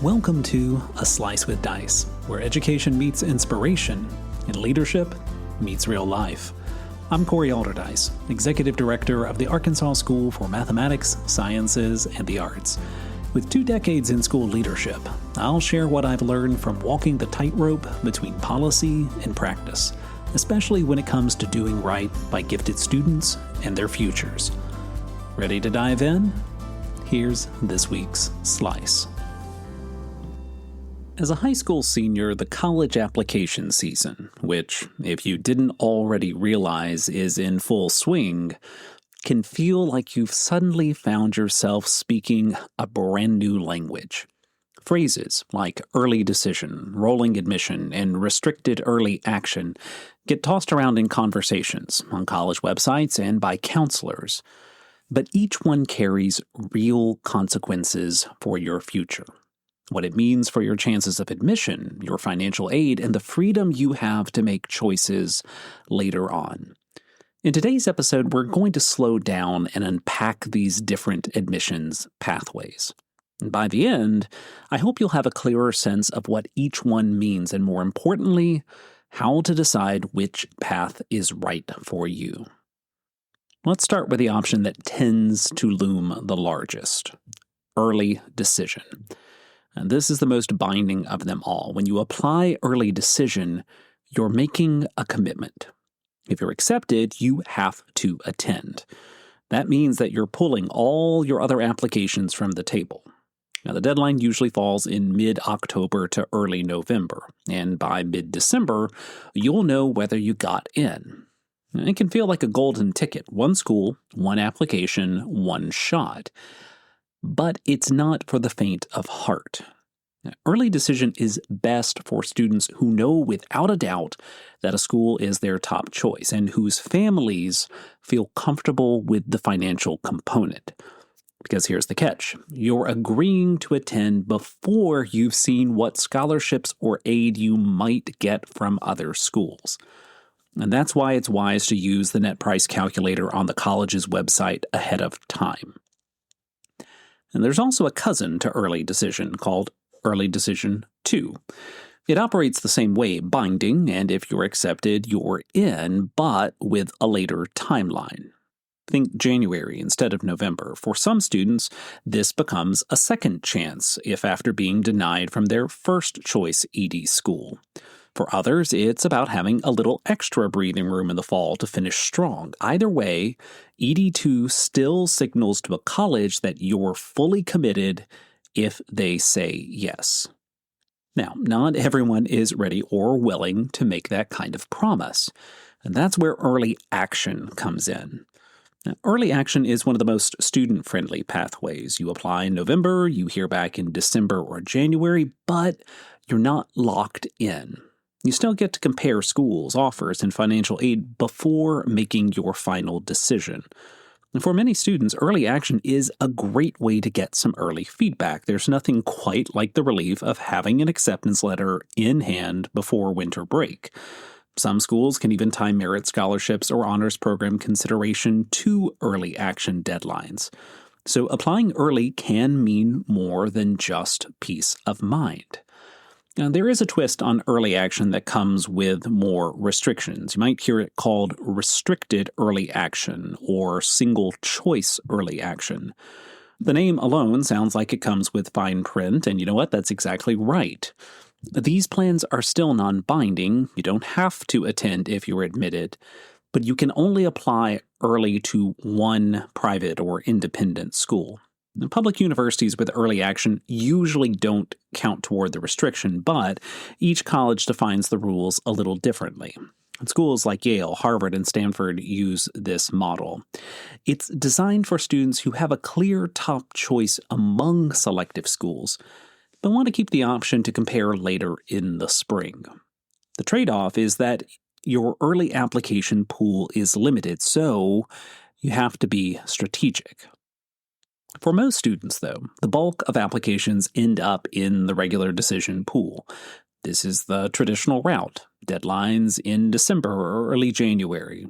Welcome to A Slice with Dice, where education meets inspiration and leadership meets real life. I'm Corey Alderdice, Executive Director of the Arkansas School for Mathematics, Sciences, and the Arts. With 2 decades in school leadership, I'll share what I've learned from walking the tightrope between policy and practice, especially when it comes to doing right by gifted students and their futures. Ready to dive in? Here's this week's Slice. As a high school senior, the college application season, which, if you didn't already realize is in full swing, can feel like you've suddenly found yourself speaking a brand new language. Phrases like early decision, rolling admission, and restricted early action get tossed around in conversations on college websites and by counselors, but each one carries real consequences for your future. What it means for your chances of admission, your financial aid, and the freedom you have to make choices later on. In today's episode, we're going to slow down and unpack these different admissions pathways. And by the end, I hope you'll have a clearer sense of what each one means, and more importantly, how to decide which path is right for you. Let's start with the option that tends to loom the largest: early decision. And this is the most binding of them all. When you apply early decision, you're making a commitment. If you're accepted, you have to attend. That means that you're pulling all your other applications from the table. Now, the deadline usually falls in mid-October to early November, and by mid-December, you'll know whether you got in. It can feel like a golden ticket: one school, one application, one shot. But it's not for the faint of heart. Early decision is best for students who know without a doubt that a school is their top choice and whose families feel comfortable with the financial component. Because here's the catch: you're agreeing to attend before you've seen what scholarships or aid you might get from other schools. And that's why it's wise to use the net price calculator on the college's website ahead of time. And there's also a cousin to early decision called Early Decision 2. It operates the same way, binding, and if you're accepted, you're in, but with a later timeline. Think January instead of November. For some students, this becomes a second chance if after being denied from their first choice ED school. For others, it's about having a little extra breathing room in the fall to finish strong. Either way, ED2 still signals to a college that you're fully committed if they say yes. Now, not everyone is ready or willing to make that kind of promise, and that's where early action comes in. Now, early action is one of the most student-friendly pathways. You apply in November, you hear back in December or January, but you're not locked in. You still get to compare schools, offers, and financial aid before making your final decision. And for many students, early action is a great way to get some early feedback. There's nothing quite like the relief of having an acceptance letter in hand before winter break. Some schools can even tie merit scholarships or honors program consideration to early action deadlines. So applying early can mean more than just peace of mind. Now, there is a twist on early action that comes with more restrictions. You might hear it called restricted early action or single choice early action. The name alone sounds like it comes with fine print, and you know what? That's exactly right. These plans are still non-binding. You don't have to attend if you're admitted, but you can only apply early to one private or independent school. Public universities with early action usually don't count toward the restriction, but each college defines the rules a little differently. Schools like Yale, Harvard, and Stanford use this model. It's designed for students who have a clear top choice among selective schools, but want to keep the option to compare later in the spring. The trade-off is that your early application pool is limited, so you have to be strategic. For most students, though, the bulk of applications end up in the regular decision pool. This is the traditional route: deadlines in December or early January,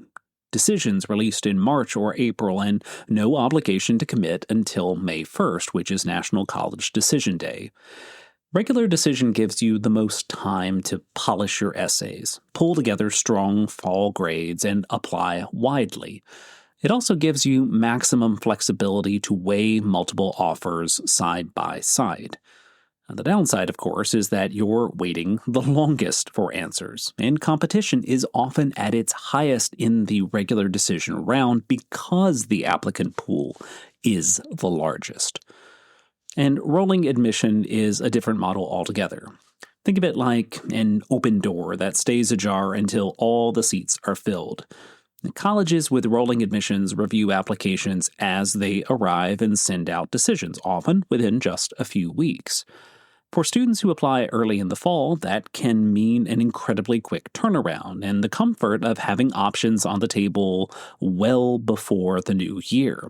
decisions released in March or April, and no obligation to commit until May 1st, which is National College Decision Day. Regular decision gives you the most time to polish your essays, pull together strong fall grades, and apply widely. It also gives you maximum flexibility to weigh multiple offers side by side. Now, the downside, of course, is that you're waiting the longest for answers, and competition is often at its highest in the regular decision round because the applicant pool is the largest. And rolling admission is a different model altogether. Think of it like an open door that stays ajar until all the seats are filled. Colleges with rolling admissions review applications as they arrive and send out decisions, often within just a few weeks. For students who apply early in the fall, that can mean an incredibly quick turnaround and the comfort of having options on the table well before the new year.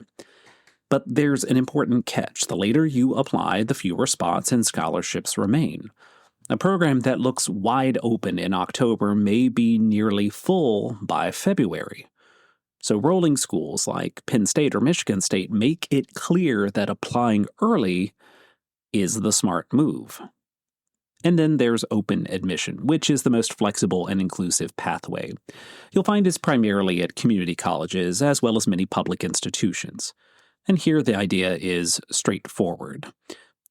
But there's an important catch. The later you apply, the fewer spots and scholarships remain. A program that looks wide open in October may be nearly full by February. So rolling schools like Penn State or Michigan State make it clear that applying early is the smart move. And then there's open admission, which is the most flexible and inclusive pathway. You'll find it's primarily at community colleges as well as many public institutions. And here the idea is straightforward.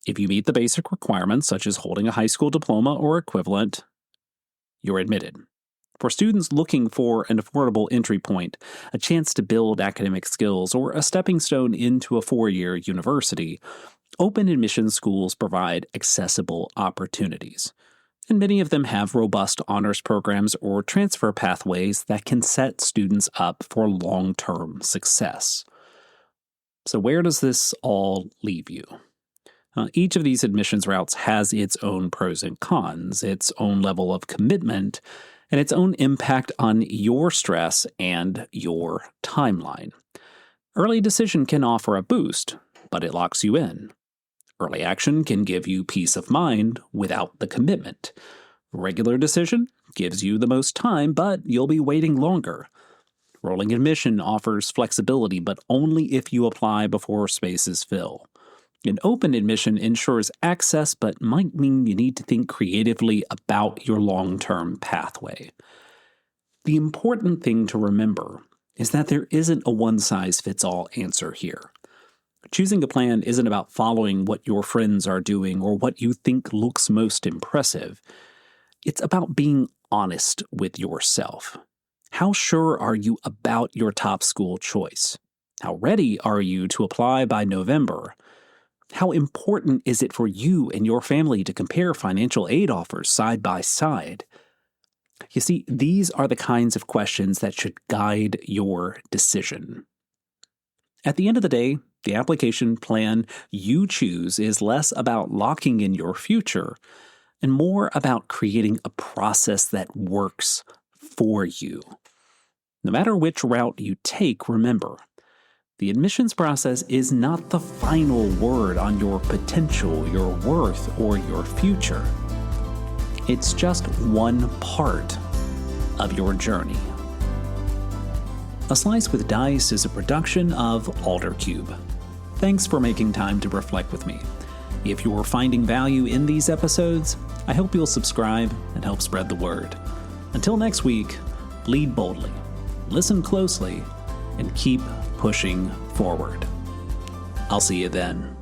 If you meet the basic requirements, such as holding a high school diploma or equivalent, you're admitted. For students looking for an affordable entry point, a chance to build academic skills, or a stepping stone into a four-year university, open admission schools provide accessible opportunities. And many of them have robust honors programs or transfer pathways that can set students up for long-term success. So where does this all leave you? Each of these admissions routes has its own pros and cons, its own level of commitment, and its own impact on your stress and your timeline. Early decision can offer a boost, but it locks you in. Early action can give you peace of mind without the commitment. Regular decision gives you the most time, but you'll be waiting longer. Rolling admission offers flexibility, but only if you apply before spaces fill. An open admission ensures access, but might mean you need to think creatively about your long-term pathway. The important thing to remember is that there isn't a one-size-fits-all answer here. Choosing a plan isn't about following what your friends are doing or what you think looks most impressive. It's about being honest with yourself. How sure are you about your top school choice? How ready are you to apply by November? How important is it for you and your family to compare financial aid offers side by side? You see, these are the kinds of questions that should guide your decision. At the end of the day, the application plan you choose is less about locking in your future and more about creating a process that works for you. No matter which route you take, remember, the admissions process is not the final word on your potential, your worth, or your future. It's just one part of your journey. A Slice with Dice is a production of Aldercube. Thanks for making time to reflect with me. If you're finding value in these episodes, I hope you'll subscribe and help spread the word. Until next week, lead boldly, listen closely, and keep pushing forward. I'll see you then.